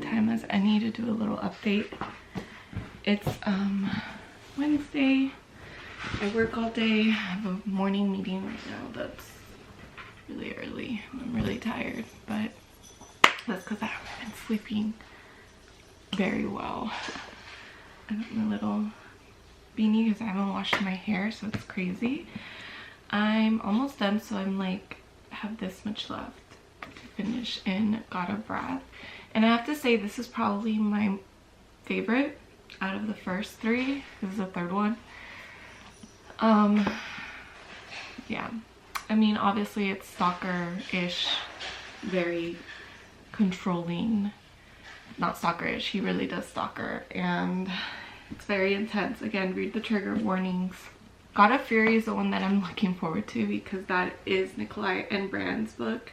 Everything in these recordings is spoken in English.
time as any to do a little update. It's Wednesday. I work all day. I have a morning meeting right now that's really early. I'm really tired, but that's because I haven't been sleeping very well. I got my little beanie because I haven't washed my hair, so it's crazy. I'm almost done, so I'm like, have this much left to finish in God of Wrath. And I have to say, this is probably my favorite out of the first three. This is the third one. Yeah, I mean, obviously it's stalker-ish, very controlling. Not stalker-ish, he really does stalker, and it's very intense. Again, read the trigger warnings. God of Fury is the one that I'm looking forward to because that is Nikolai and Brand's book,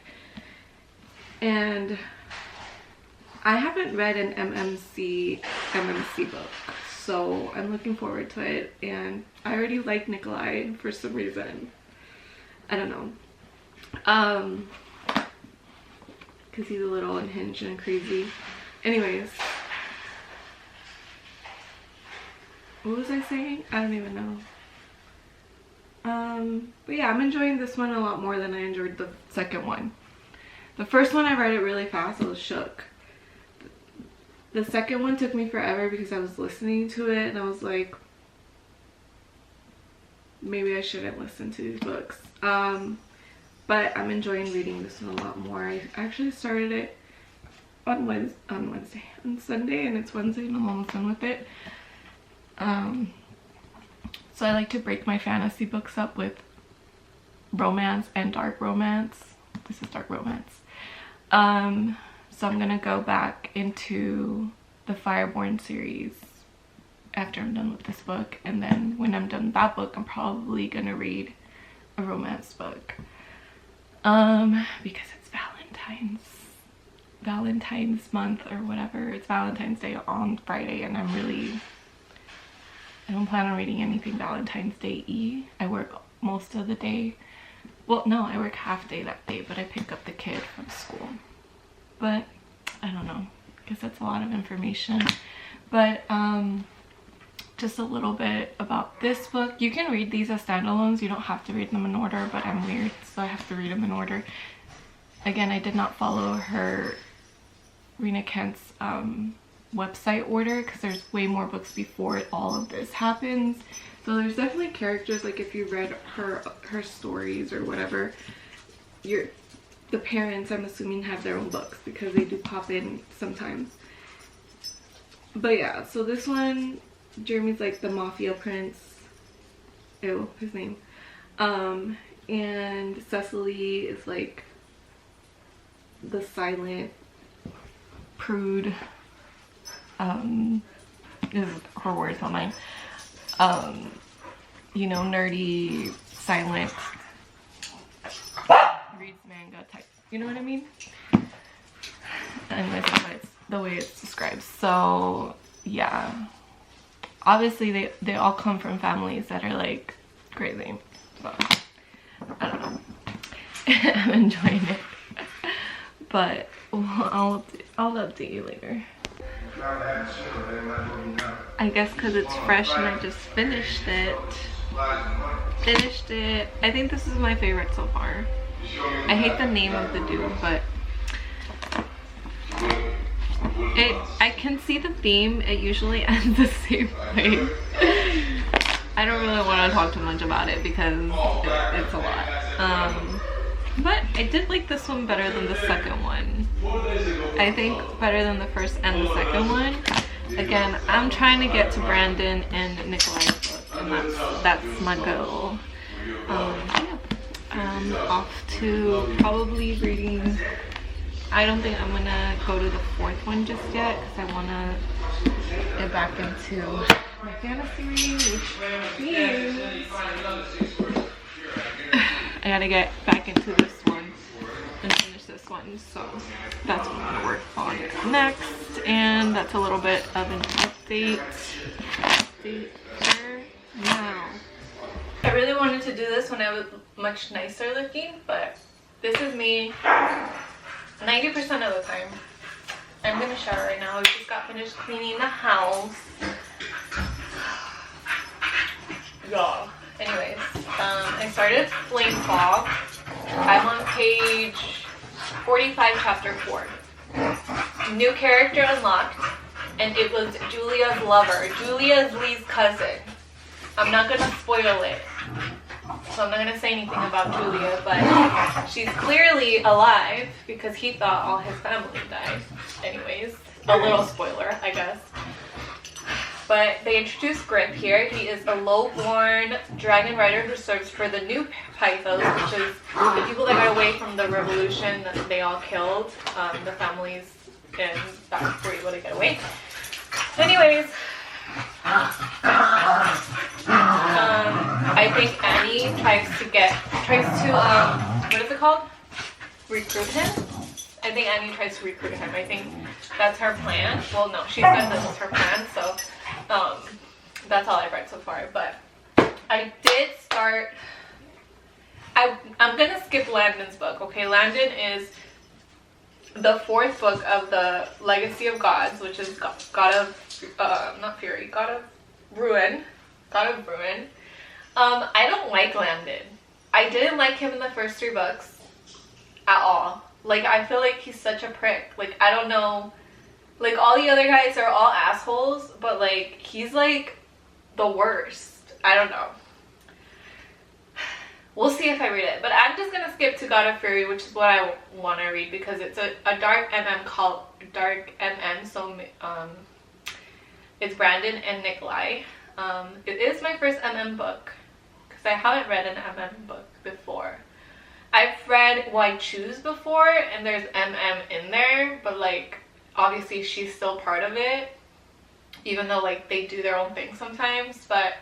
and I haven't read an MMC book, so I'm looking forward to it. And I already like Nikolai for some reason. I don't know, because he's a little unhinged and crazy. Anyways, what was I saying? I don't even know. But yeah, I'm enjoying this one a lot more than I enjoyed the second one. The first one I read it really fast. I was shook. The second one took me forever because I was listening to it and I was like, maybe I shouldn't listen to these books. But I'm enjoying reading this one a lot more. I actually started it on Sunday, and it's Wednesday and I'm almost done with it. So I like to break my fantasy books up with romance and dark romance. This is dark romance. So I'm gonna go back into the Fireborn series after I'm done with this book, and then when I'm done with that book, I'm probably gonna read a romance book. Because it's Valentine's month or whatever. It's Valentine's Day on Friday, and I don't plan on reading anything Valentine's Day-y. I work most of the day. Well, no, I work half day that day, but I pick up the kid from school. But I don't know, because that's a lot of information. But just a little bit about this book. You can read these as standalones. You don't have to read them in order, but I'm weird, so I have to read them in order. Again, I did not follow her, Rena Kent's website order, because there's way more books before all of this happens. So there's definitely characters, like if you read her stories or whatever, the parents, I'm assuming, have their own books because they do pop in sometimes. But yeah, so this one, Jeremy's like the mafia prince. Ew, his name. And Cecily is like the silent prude. This is her words, not mine. You know, nerdy, silent, reads manga type. You know what I mean? Anyways, that's the way it's described. So yeah, obviously they all come from families that are like crazy. So I don't know. I'm enjoying it, but I'll update you later. I guess because it's fresh and I just finished it. I think this is my favorite so far. I hate the name of the dude, but I can see the theme. It usually ends the same way. I don't really want to talk too much about it because it's a lot. But I did like this one better than the second one. I think better than the first and the second one. Again, I'm trying to get to Brandon and Nikolai's book, and that's my goal. Yeah. I'm off to probably reading. I don't think I'm gonna go to the fourth one just yet because I want to get back into my fantasy reading, which means I gotta get back into this one and finish this one. So that's what I'm gonna work on next, and that's a little bit of an update there. Now, I really wanted to do this when I was much nicer looking, but this is me 90% of the time. I'm gonna shower right now. We just got finished cleaning the house. Y'all. Anyways, I started Flamefall. I'm on page 45, chapter 4. New character unlocked, and it was Julia's lover. Julia is Lee's cousin. I'm not gonna spoil it, so I'm not gonna say anything about Julia, but she's clearly alive because he thought all his family died. Anyways, a little spoiler, I guess. But they introduced Grip here. He is a low-born dragon rider who serves for the new Pythos, which is the people that got away from the revolution that they all killed, the families, and that's where able to get away. Anyways, I think Annie tries to what is it called? Recruit him? I think Annie tries to recruit him. I think that's her plan. Well, no, she said this is her plan, so that's all I've read so far. But I did start. I'm gonna skip Landon's book. Okay, Landon is the 4th book of the Legacy of Gods, which is God of Ruin. I don't like Landon. I didn't like him in the first 3 books at all. Like, I feel like he's such a prick. Like, I don't know. Like, all the other guys are all assholes, but, like, he's, like, the worst. I don't know. We'll see if I read it. But I'm just going to skip to God of Fury, which is what I want to read, because it's a dark MM called Dark MM, so, it's Brandon and Nikolai. It is my first MM book, because I haven't read an MM book before. I've read Why Choose before, and there's MM in there, but, like, obviously she's still part of it, even though, like, they do their own thing sometimes, but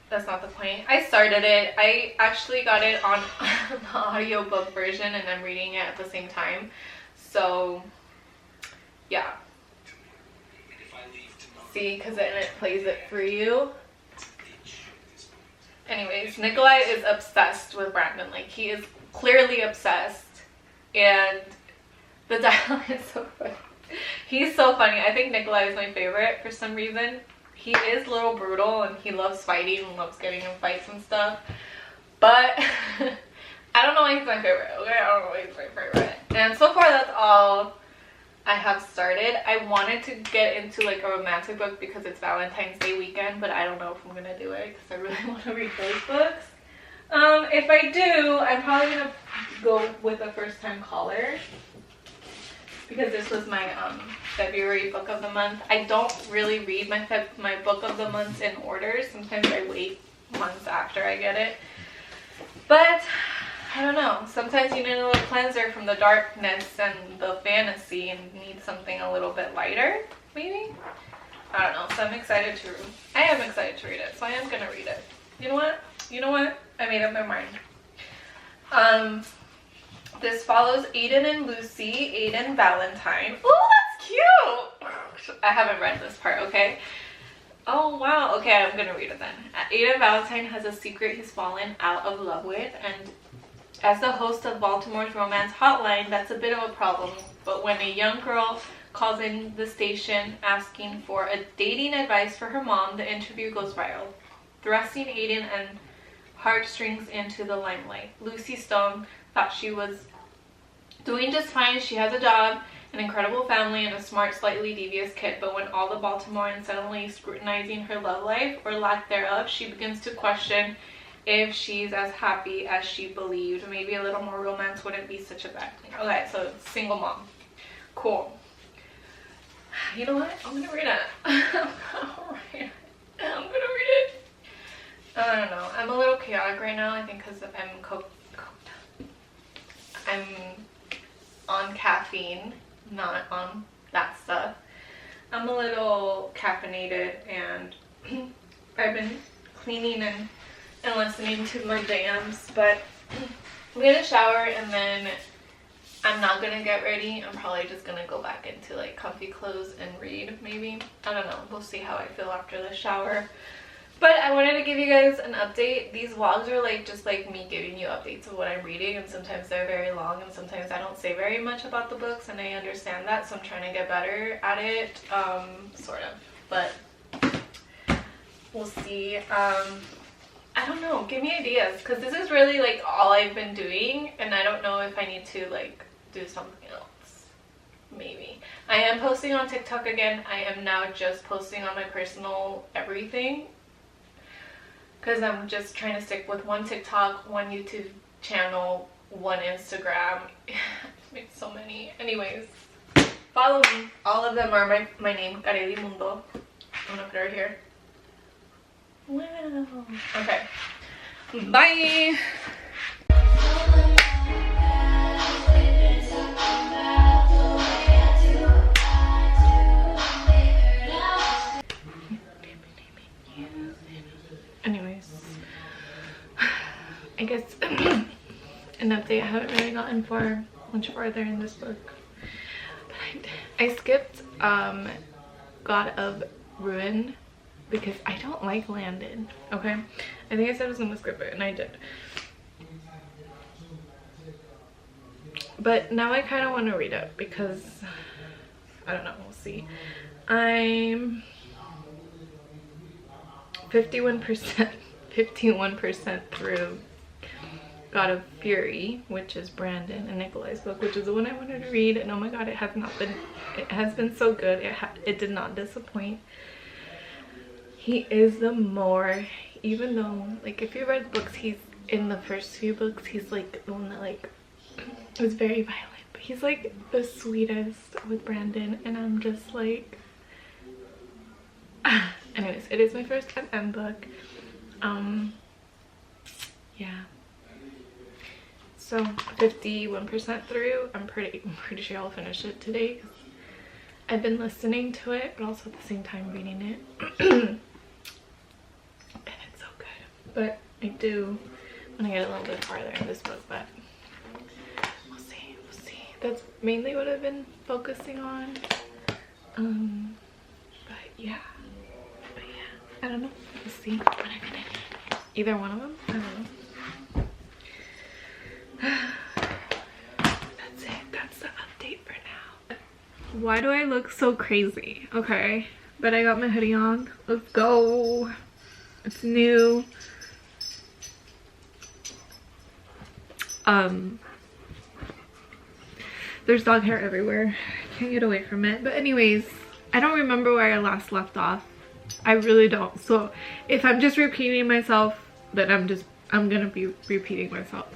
that's not the point. I started it. I actually got it on the audiobook version, and I'm reading it at the same time, so yeah. See, because then it plays it for you. Anyways, Nikolai is obsessed with Brandon. Like, he is clearly obsessed. And the dialogue is so funny. He's so funny. I think Nikolai is my favorite for some reason. He is a little brutal and he loves fighting and loves getting in fights and stuff. But I don't know why he's my favorite, okay? I don't know why he's my favorite. And so far, that's all I have started. I wanted to get into, like, a romantic book because it's Valentine's Day weekend, but I don't know if I'm gonna do it because I really want to read those books. If I do, I'm probably gonna go with a First Time Caller because this was my February book of the month. I don't really read my book of the month in order. Sometimes I wait months after I get it, but I don't know. Sometimes you need a little cleanser from the darkness and the fantasy and need something a little bit lighter, maybe? I don't know. So I am excited to read it. So I am going to read it. You know what? I made up my mind. This follows Aiden and Lucy. Aiden Valentine. Oh, that's cute! I haven't read this part, okay? Oh, wow. Okay, I'm going to read it then. Aiden Valentine has a secret he's fallen out of love with, and as the host of Baltimore's Romance Hotline, that's a bit of a problem. But when a young girl calls in the station asking for a dating advice for her mom, the interview goes viral, thrusting Aiden and heartstrings into the limelight. Lucy Stone thought she was doing just fine. She has a job, an incredible family, and a smart, slightly devious kid. But when all the Baltimoreans suddenly scrutinizing her love life, or lack thereof, she begins to question if she's as happy as she believed. Maybe a little more romance wouldn't be such a bad thing. Okay, so single mom. Cool. You know what? I'm gonna read it. I'm gonna read it. I don't know. I'm a little chaotic right now, I think because I'm on caffeine, not on that stuff. I'm a little caffeinated, and I've been cleaning and listening to my jams, but I'm gonna shower and then I'm not gonna get ready. I'm probably just gonna go back into, like, comfy clothes and read, maybe. I don't know. We'll see how I feel after the shower. But I wanted to give you guys an update. These vlogs are like just like me giving you updates of what I'm reading, and sometimes they're very long and sometimes I don't say very much about the books, and I understand that, so I'm trying to get better at it, sort of, but we'll see. I don't know, give me ideas, because this is really like all I've been doing, and I don't know if I need to like do something else. Maybe. I am posting on TikTok again. I am now just posting on my personal everything, because I'm just trying to stick with one TikTok, one YouTube channel, one Instagram. It's so many. Anyways, follow me. All of them are my name, Kareli Mundo. I'm gonna put her here. Wow. Okay. Bye. Anyways, I guess an update I haven't really gotten for much farther in this book. But I skipped God of Ruin because I don't like Landon. Okay, I think I said I was gonna skip it and I did. But now I kind of want to read it because I don't know, we'll see. I'm 51% through God of Fury, which is Brandon and Nikolai's book, which is the one I wanted to read, and oh my god, it has been so good. It did not disappoint. He is the more, even though like if you read the books, he's in the first few books, he's like the one that like was very violent, but he's like the sweetest with Brandon, and I'm just like anyways, it is my first FM book. Yeah, so 51% through. I'm pretty sure I'll finish it today because I've been listening to it but also at the same time reading it. And it's so good, but I do want to get a little bit farther in this book, but we'll see. That's mainly what I've been focusing on. But yeah, I don't know. We'll see what I'm gonna do. Either one of them, I don't know. That's it. That's the update for now. Why do I look so crazy? Okay, but I got my hoodie on. Let's go. It's new. There's dog hair everywhere. I can't get away from it. But anyways, I don't remember where I last left off. I really don't. So if I'm just repeating myself, then I'm gonna be repeating myself.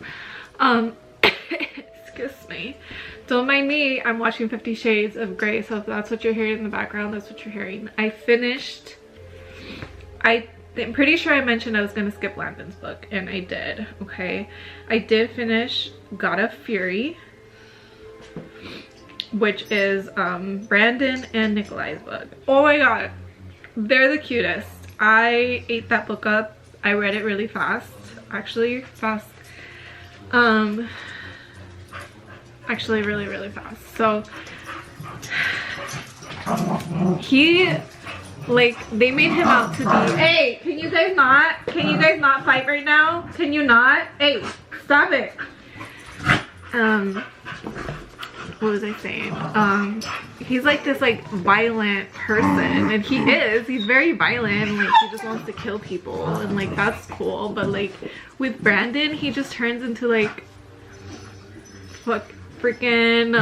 Excuse me. Don't mind me. I'm watching 50 Shades of Grey, so if that's what you're hearing in the background, that's what you're hearing. I'm pretty sure I mentioned I was gonna skip Landon's book, and I did. Okay, I did finish God of Fury, which is Brandon and Nikolai's book. Oh my god, they're the cutest. I ate that book up. I read it really fast, actually really fast. So he, like, they made him out to be, hey, can you guys not fight right now? Can you not? Hey, stop it. What was I saying? He's like this like violent person, and he's very violent, like he just wants to kill people, and like that's cool. But like with Brandon, he just turns into like freaking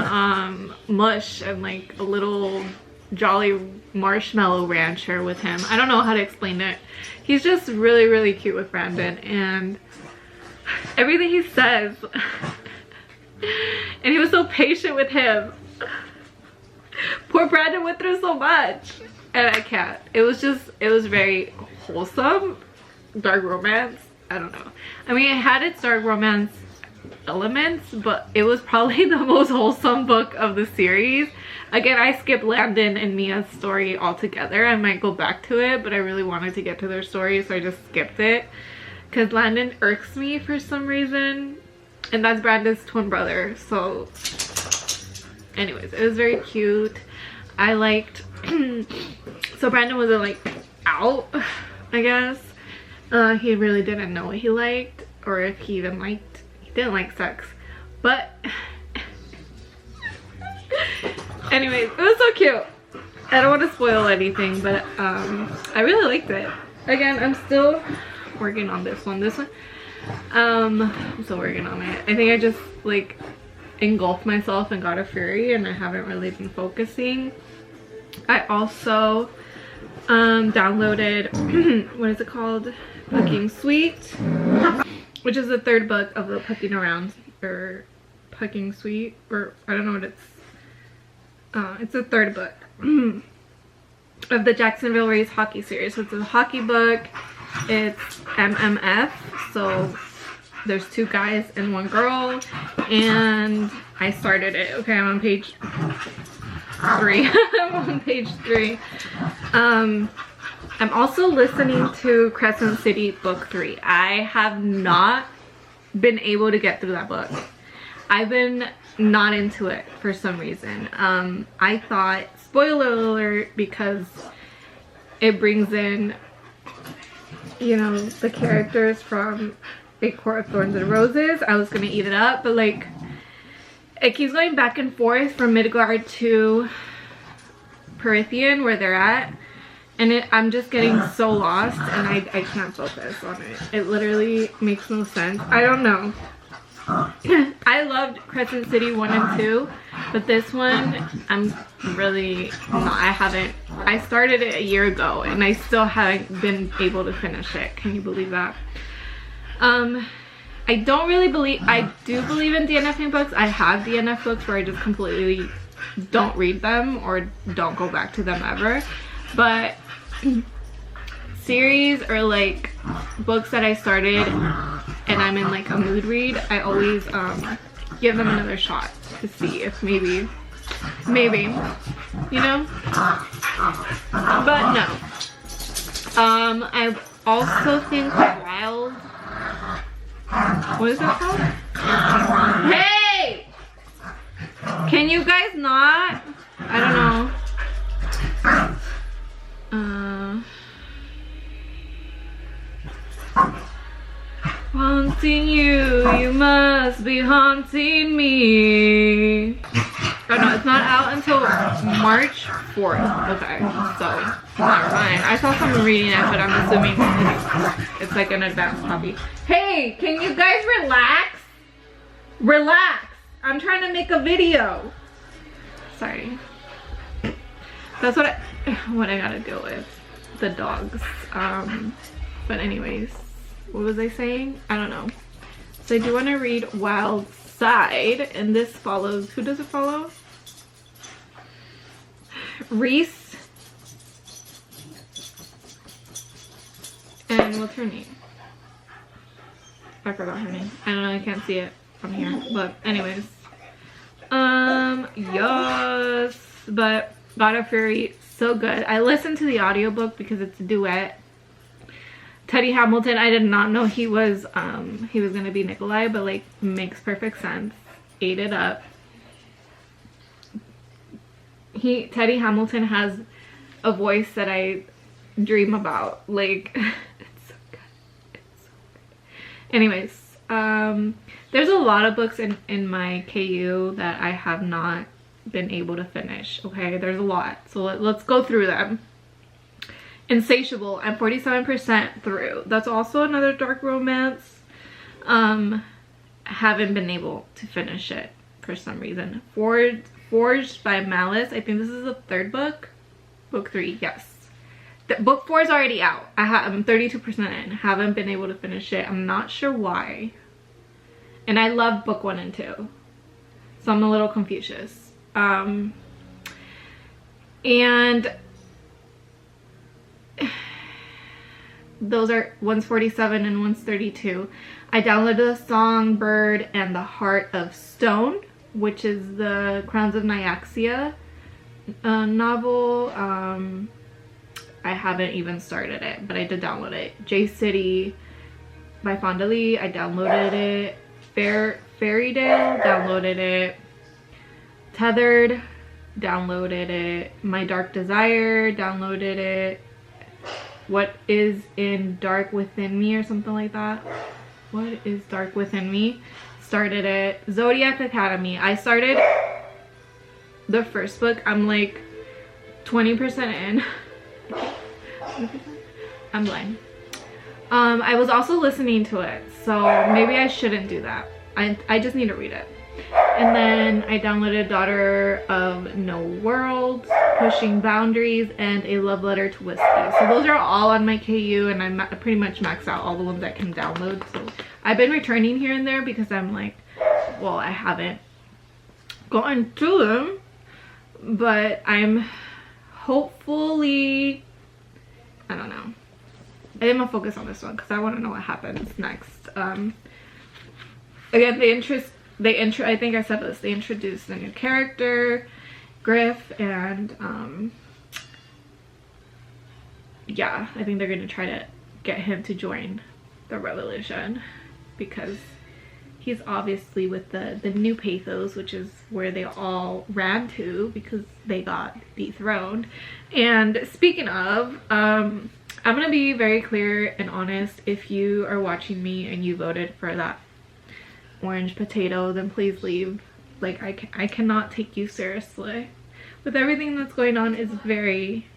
mush and like a little jolly marshmallow rancher with him. I don't know how to explain it. He's just really cute with Brandon, and everything he says. And he was so patient with him. Poor Brandon went through so much, and I can't. It was very wholesome. Dark romance, I don't know. I mean, it had its dark romance elements, but it was probably the most wholesome book of the series. Again, I skipped Landon and Mia's story altogether. I might go back to it, but I really wanted to get to their story, so I just skipped it because Landon irks me for some reason. And that's Brandon's twin brother. So anyways, it was very cute. I liked so Brandon was like out, I guess, He really didn't know what he liked, or if he even liked, he didn't like sex. But anyways, it was so cute. I don't want to spoil anything, but I really liked it. Again, I'm still working on this one. I'm still working on it. I think I just like engulfed myself in God of Fury and I haven't really been focusing. I also downloaded what is it called? Pucking Sweet, which is the 3rd book of the Pucking Around, or Pucking Sweet, or I don't know what it's the 3rd book of the Jacksonville Rays hockey series. So it's a hockey book. It's MMF, so there's 2 guys and 1 girl, and I started it. Okay, I'm on page 3. I'm on page 3. I'm also listening to Crescent City book 3. I have not been able to get through that book. I've been not into it for some reason. I thought, spoiler alert, because it brings in, you know, the characters from A Court of Thorns and Roses, I was gonna eat it up, but like it keeps going back and forth from Midgard to Prythian, where they're at, and I'm just getting so lost, and I can't focus on it. It literally makes no sense. I don't know. I loved Crescent City 1 and 2, but this one I'm really not. I started it a year ago and I still haven't been able to finish it. Can you believe that? I don't really believe, I do believe in DNFing books. I have DNF books where I just completely don't read them or don't go back to them ever, but series or like books that I started and I'm in like a mood read, I always give them another shot to see if maybe, you know? But no. I also think Wild, what is that called? Hey! Can you guys not? I don't know. Haunting you, you must be haunting me. Oh no, it's not out until March 4th. Okay, so never mind. I saw someone reading it, but I'm assuming it's like an advanced copy. Hey, can you guys relax? Relax. I'm trying to make a video. Sorry. That's what I gotta deal with. The dogs. But anyways, what was I saying? I don't know. So I do want to read Wild Side, and this follows, who does it follow? Reese. And what's her name? I forgot her name. I don't know, I can't see it from here. But anyways. Yes. But God of Fury, so good. I listened to the audiobook because it's a duet. Teddy Hamilton, I did not know he was gonna be Nikolai, but like makes perfect sense. Ate it up. Teddy Hamilton has a voice that I dream about. Like it's so good. It's so good. Anyways, there's a lot of books in my KU that I have not been able to finish. Okay, there's a lot. So let's go through them. Insatiable, I'm 47% through. That's also another dark romance. I haven't been able to finish it for some reason. Forged by Malice, I think this is the 3rd book. Book 3, yes. Book 4 is already out. I'm 32% in. Haven't been able to finish it. I'm not sure why. And I love book 1 and 2. So I'm a little Confucius. And those are, one's 47 and one's 32. I downloaded the Songbird and the Heart of Stone, which is the Crowns of Nyaxia novel. I haven't even started it, but I did download it. J City by Fonda Lee, I downloaded it. Fairytale, downloaded it. Tethered, downloaded it. My Dark Desire, downloaded it. What is in Dark Within Me or something like that. What is Dark Within Me? Started it. Zodiac Academy. I started the first book. I'm like 20% in. I'm blind. I was also listening to it, so maybe I shouldn't do that. I just need to read it. And then I downloaded Daughter of No World, Pushing Boundaries, and A Love Letter to Whiskey. So those are all on my KU, and I pretty much maxed out all the ones I can download. So I've been returning here and there because I'm like, well, I haven't gone through them, but I'm hopefully, I don't know. I think I'm gonna focus on this one because I want to know what happens next. Again, I think I said this, they introduced a new character, Griff, and yeah, I think they're gonna try to get him to join the revolution because he's obviously with the new Pathos, which is where they all ran to because they got dethroned. And speaking of, I'm gonna be very clear and honest. If you are watching me and you voted for that orange potato, then please leave. Like, I cannot take you seriously. With everything that's going on, it's very,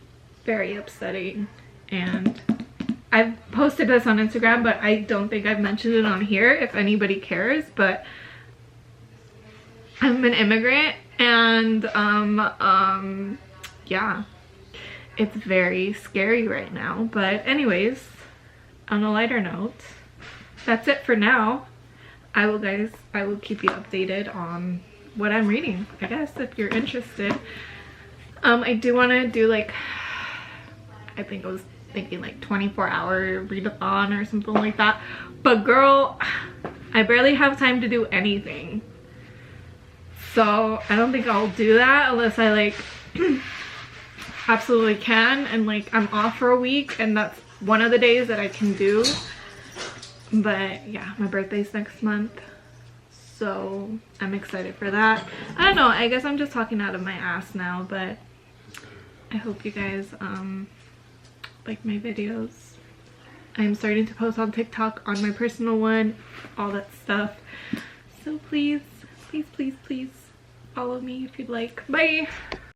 very upsetting. And I've posted this on Instagram, but I don't think I've mentioned it on here if anybody cares. But I'm an immigrant, and yeah, it's very scary right now. But anyways, on a lighter note, that's it for now. I will keep you updated on what I'm reading, I guess, if you're interested. I do want to do like, I think I was thinking like 24-hour readathon or something like that, but girl, I barely have time to do anything, so I don't think I'll do that unless I like absolutely can, and like I'm off for a week and that's one of the days that I can do. But yeah, my birthday's next month, so I'm excited for that. I don't know, I guess I'm just talking out of my ass now, but I hope you guys like my videos. I'm starting to post on TikTok, on my personal one, all that stuff. So please, please, please, please follow me if you'd like. Bye!